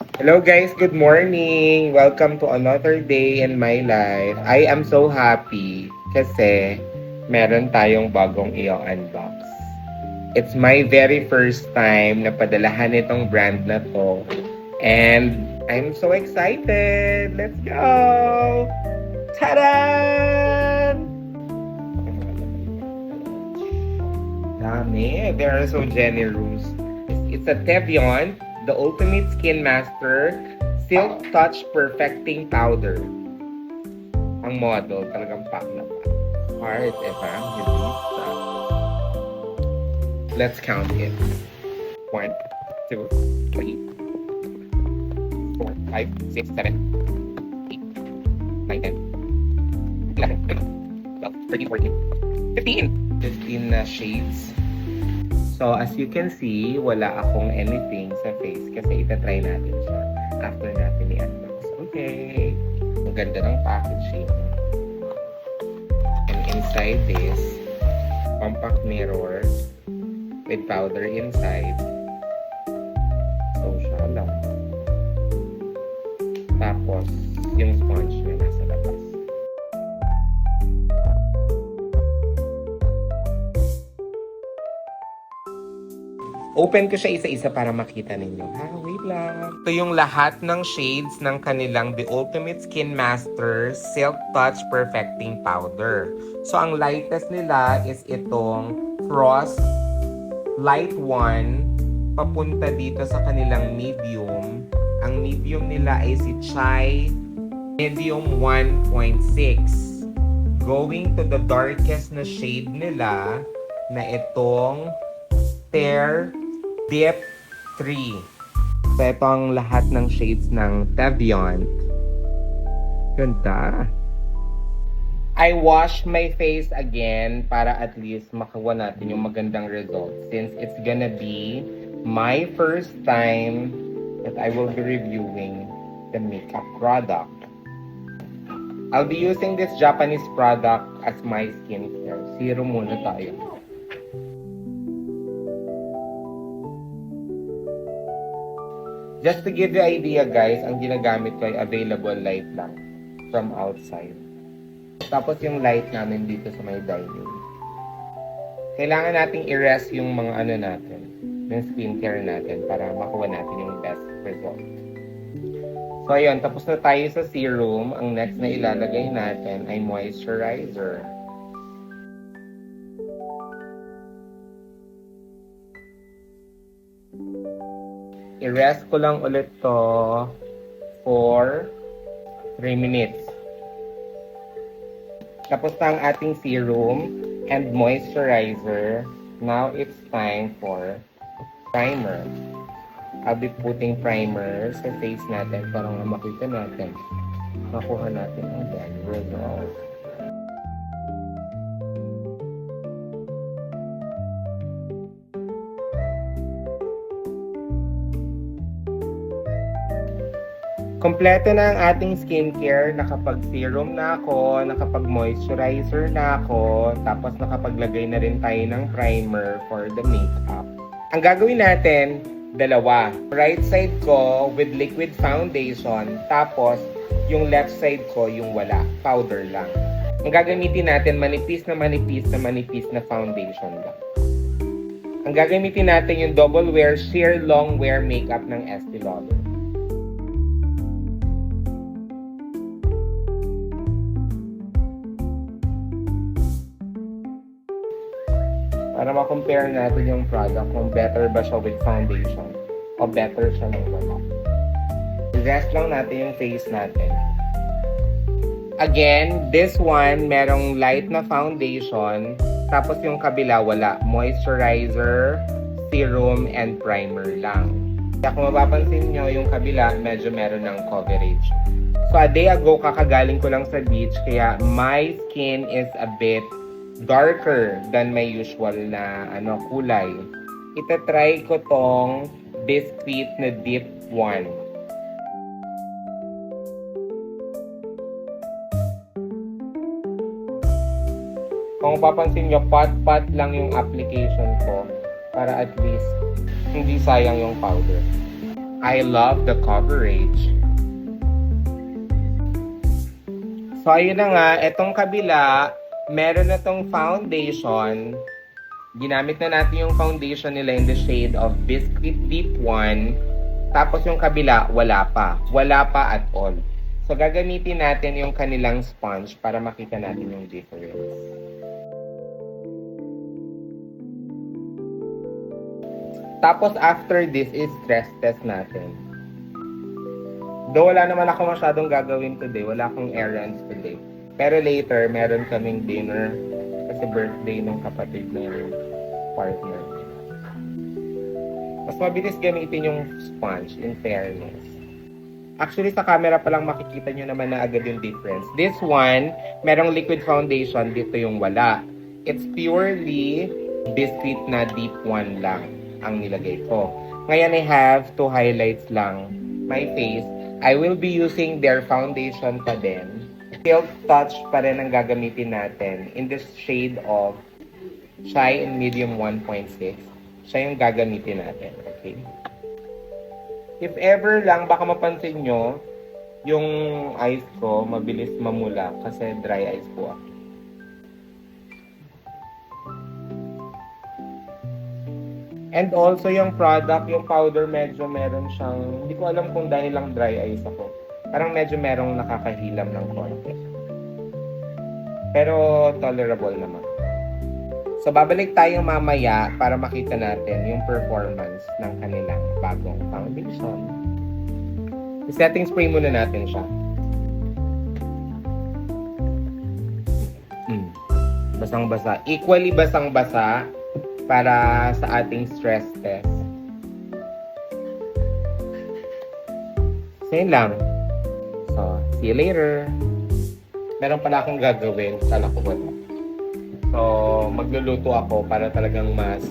Hello guys, good morning! Welcome to another day in my life. I am so happy kasi meron tayong bagong i-unbox. It's my very first time na padalahan itong brand na to. And I'm so excited! Let's go! Tada! Dami. They are so generous. It's a Tevion, the Ultimate Skin Master Silk Touch Perfecting Powder. Ang model, talagang pack na pack. Heart, Evangelista. Let's count it. 1, 2, 3, 4, 5, 6, 7, 8, 9, 10, 11, 12, 13, 14, 15. 15 na shades. So, as you can see, wala akong anything sa face kasi itatry natin siya after natin i-unbox. Okay. Ang ganda ng packaging. And inside this, compact mirror with powder inside. So, siya lang. Tapos, yung sponge na nasa labas. Open ko siya isa-isa para makita ninyo. Wait lang. Ito yung lahat ng shades ng kanilang The Ultimate Skin Master Silk Touch Perfecting Powder. So, ang lightest nila is itong Frost Light 1 papunta dito sa kanilang medium. Ang medium nila ay si Chai Medium 1.6. Going to the darkest na shade nila na itong Tear Dip 3. So, ito ang lahat ng shades ng Tevion. Ganda. I washed my face again para at least makawa natin yung magandang results since it's gonna be my first time that I will be reviewing the makeup product. I'll be using this Japanese product as my skincare. Serum muna tayo. Just to give you idea guys, ang ginagamit ko ay available light lang from outside. Tapos yung light namin dito sa may dining. Kailangan nating i-rest yung mga ano natin, yung skincare natin para makuha natin yung best result. So ayun, tapos na tayo sa serum. Ang next na ilalagay natin ay moisturizer. I-rest ko lang ulit to for 3 minutes. Tapos na ang ating serum and moisturizer. Now it's time for primer. I'll be putting primer sa face natin para nga makita natin. Makuha natin ang best result. Kompleto na ang ating skincare. Nakapag-serum na ako, nakapag-moisturizer na ako, tapos nakapaglagay na rin tayo ng primer for the makeup. Ang gagawin natin, dalawa. Right side ko with liquid foundation, tapos yung left side ko yung wala, powder lang. Ang gagamitin natin, manipis na foundation lang. Ang gagamitin natin yung double wear sheer long wear makeup ng Estee Lauder. Para ma-compare natin yung product kung better ba siya with foundation o better siya ng wala. I-rest lang natin yung face natin. Again, this one, merong light na foundation, tapos yung kabila wala. Moisturizer, serum, and primer lang. Kaya kung mapapansin nyo, yung kabila, medyo meron ng coverage. So, a day ago, kakagaling ko lang sa beach, kaya my skin is a bit darker than my usual na kulay. Itatry ko tong Biscuit na Dip 1. Kung papansin nyo, pot-pot lang yung application ko para at least hindi sayang yung powder. I love the coverage. So, ayun na nga. Itong kabila, meron na tong foundation. Ginamit na natin yung foundation nila in the shade of Biscuit Deep 1. Tapos yung kabila, wala pa. Wala pa at all. So, gagamitin natin yung kanilang sponge para makita natin yung difference. Tapos, after this is stress test natin. Though wala naman ako masyadong gagawin today. Wala akong errands today. Pero later, meron kaming dinner. Kasi birthday ng kapatid na yung partner. Mas mabilis gamitin yung sponge, in fairness. Actually, sa camera pa lang makikita nyo naman na agad yung difference. This one, merong liquid foundation. Dito yung wala. It's purely biscuit na deep 1 lang ang nilagay ko. Ngayon, I have two highlights lang. My face. I will be using their foundation pa din. Silk Touch pa rin ang gagamitin natin in this shade of Shy in Medium 1.6. Siya yung gagamitin natin. Okay? If ever lang, baka mapansin nyo, yung eyes ko, mabilis mamula kasi dry eyes po ako. And also, yung product, yung powder, medyo meron siyang, hindi ko alam kung dahil lang dry eyes ako. Parang medyo merong nakakahilam ng konti. Pero tolerable naman. So, babalik tayo mamaya para makita natin yung performance ng kanilang bagong foundation. Setting spray muna natin siya. Basang-basa. Equally basang-basa para sa ating stress test. So, yun lang. So, see you later. Meron pala akong gagawin. Kala ko wala. So, magluluto ako para talagang mas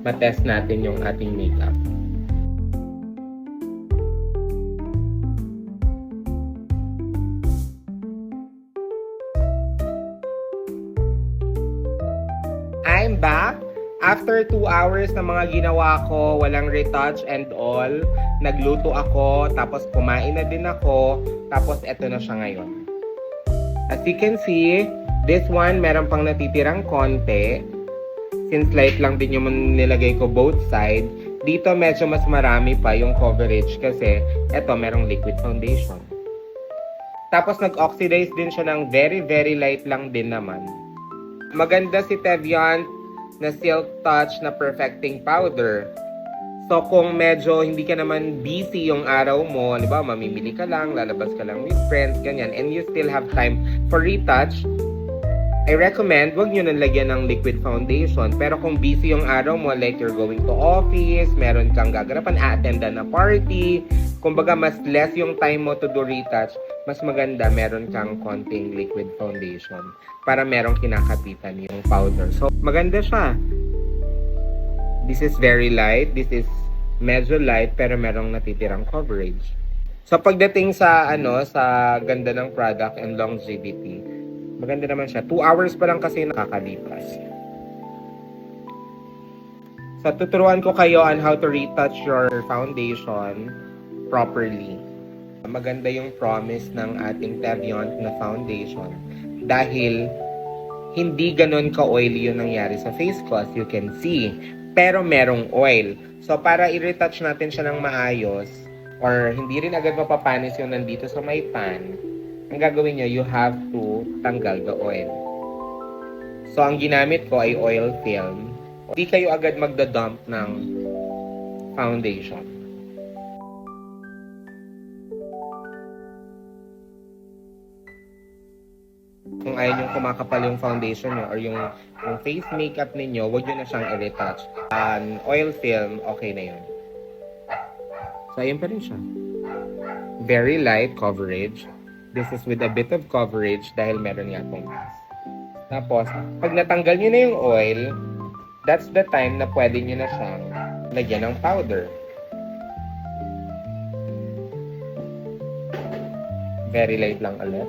matest natin yung ating makeup. I'm back. After 2 hours na mga ginawa ko, walang retouch and all, nagluto ako, tapos kumain na din ako, tapos eto na siya ngayon. As you can see, this one, meron pang natitirang konti. Since light lang din yung nilagay ko both side, dito medyo mas marami pa yung coverage kasi eto, merong liquid foundation. Tapos nag-oxidize din siya ng very, very light lang din naman. Maganda si Teviant na Silk Touch na Perfecting Powder. So, kung medyo hindi ka naman busy yung araw mo, di ba, mamimili ka lang, lalabas ka lang with friends, ganyan, and you still have time for retouch, I recommend, wag nyo nang lagyan ng liquid foundation. Pero kung busy yung araw mo, like you're going to office, meron kang gaganapan, a-attendan na party, kumbaga mas less yung time mo to do retouch, mas maganda meron kang konting liquid foundation para merong kinakapitan yung powder. So, maganda siya. This is very light. This is medyo light pero merong natitirang coverage. So pagdating sa sa ganda ng product and longevity, maganda naman siya. 2 hours pa lang kasi nakakalipas. So tuturuan ko kayo on how to retouch your foundation properly. Maganda yung promise ng ating Teviant na foundation dahil hindi ganun ka-oily yung nangyari sa face ko as you can see. Pero merong oil. So, para i-retouch natin siya ng maayos, or hindi rin agad mapapanis yung nandito sa may pan, ang gagawin nyo, you have to tanggal the oil. So, ang ginamit ko ay oil film. Hindi kayo agad magdadump ng foundation. Kung ayaw nyo kumakapal yung foundation nyo or yung face makeup ninyo, huwag nyo na siyang i-retouch. Oil film, okay na yun. So, ayun pa rin siya. Very light coverage. This is with a bit of coverage dahil meron nga itong mask. Tapos, pag natanggal nyo na yung oil, that's the time na pwede nyo na siyang lagyan ng powder. Very light lang ulit.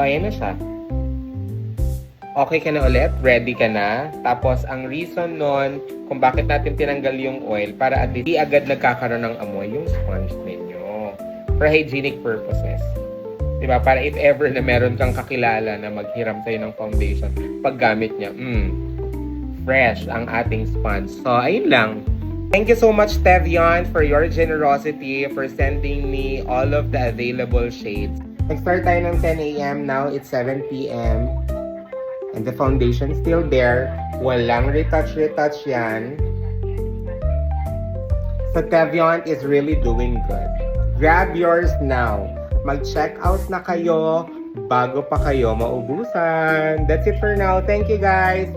ayan na siya. Okay ka na ulit? Ready ka na? Tapos, ang reason nun, kung bakit natin tinanggal yung oil, para at least di agad nagkakaroon ng amoy yung sponge ninyo. For hygienic purposes. Diba? Para if ever na meron kang kakilala na maghiram sa'yo ng foundation, paggamit niya, fresh ang ating sponge. So, ayun lang. Thank you so much, Tevion, for your generosity, for sending me all of the available shades. Nag-start tayo ng 10 a.m. Now, it's 7 p.m. And the foundation still there. Walang retouch yan. So, Tevion is really doing good. Grab yours now. Mag-check out na kayo bago pa kayo maubusan. That's it for now. Thank you, guys.